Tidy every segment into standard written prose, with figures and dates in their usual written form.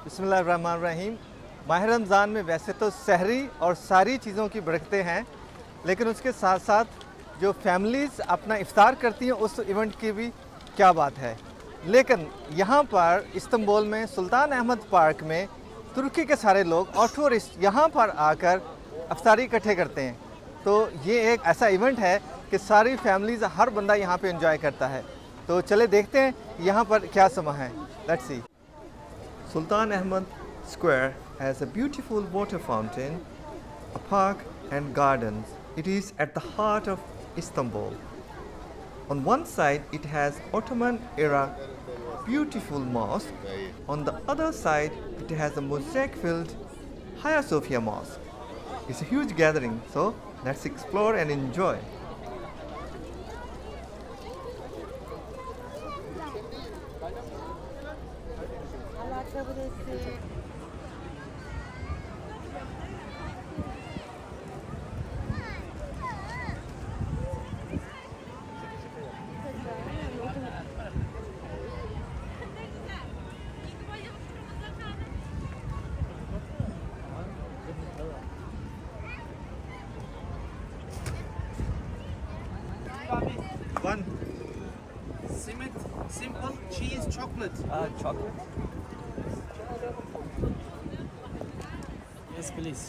बिस्मिल्लाहिर्रहमानिर्रहीम। माह रमज़ान में वैसे तो सहरी और सारी चीज़ों की बरकतें हैं, लेकिन उसके साथ साथ जो फैमिलीज़ अपना इफ्तार करती हैं उस इवेंट की भी क्या बात है। लेकिन यहाँ पर इस्तांबुल में सुल्तान अहमद पार्क में तुर्की के सारे लोग और टूरिस्ट यहाँ पर आकर इफ्तारी इकट्ठे करते हैं। तो ये एक ऐसा इवेंट है कि सारी फैमिलीज़, हर बंदा यहाँ पे एंजॉय करता है। तो चले देखते हैं यहाँ पर क्या समा है। Let's see. Sultan Ahmad Square has a beautiful water fountain, a park and gardens. It is at the heart of Istanbul. On one side it has Ottoman era beautiful mosque. On the other side it has a mosaic filled Hagia Sophia mosque. It's a huge gathering, so let's explore and enjoy. One. Simple cheese chocolate. Chocolate. Yes, please.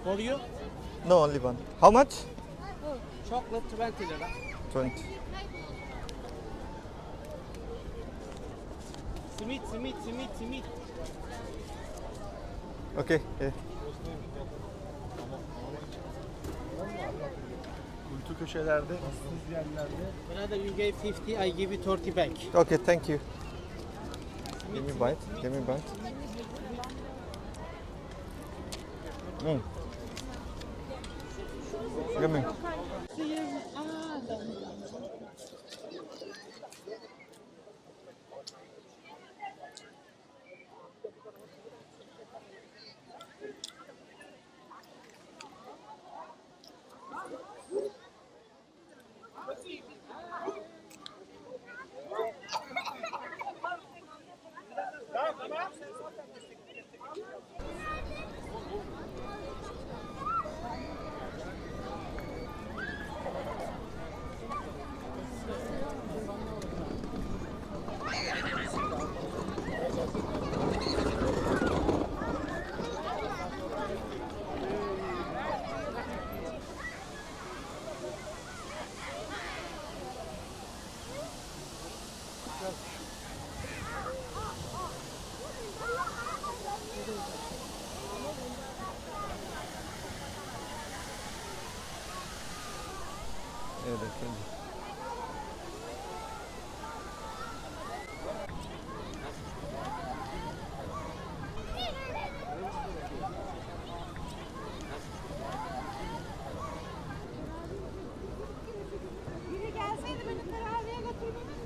For you, No, only one. How much? chocolate 20 lira. 20. Simit. Okay. Yeah. Kuytu köşelerde, ıssız yerlerde. Brother, you gave 50, I give you 30 back. Okay, thank you. Give me bite. Give me bite. Give me. Evet, efendim. Biri gelseydi beni teraviye götürmedin mi?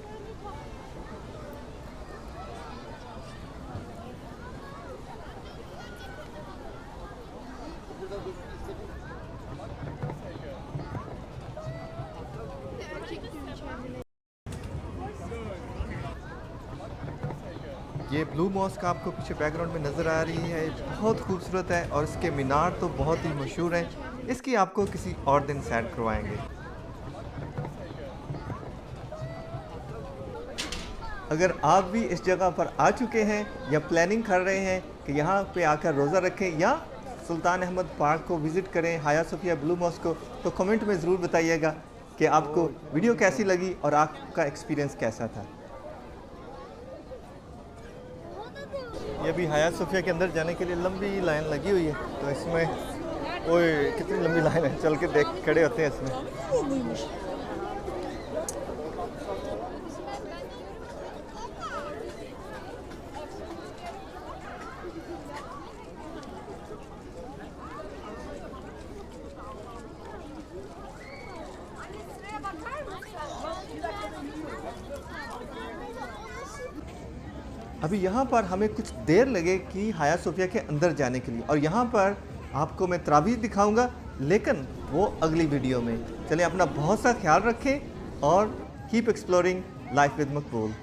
ये blue mask आपको पीछे बैकग्राउंड में नज़र आ रही है, बहुत खूबसूरत है और इसके मीनार तो बहुत ही मशहूर हैं। इसकी आपको किसी और दिन सैर करवाएंगे। अगर आप भी इस जगह पर आ चुके हैं या प्लानिंग कर रहे हैं कि यहाँ पे आकर रोज़ा रखें या सुल्तान अहमद पार्क को विज़िट करें, हाया सोफिया ब्लू मॉस्क को, तो कमेंट में ज़रूर बताइएगा कि आपको वीडियो कैसी लगी और आपका एक्सपीरियंस कैसा था। ये भी हाया सोफिया के अंदर जाने के लिए लंबी लाइन लगी हुई है, तो इसमें ओए कितनी लंबी लाइन है, चल के देख खड़े होते हैं इसमें। अभी यहाँ पर हमें कुछ देर लगेगी हाया सोफिया के अंदर जाने के लिए, और यहाँ पर आपको मैं तरावीह दिखाऊंगा, लेकिन वो अगली वीडियो में। चलिए अपना बहुत सा ख्याल रखें और keep exploring life with Maqbool.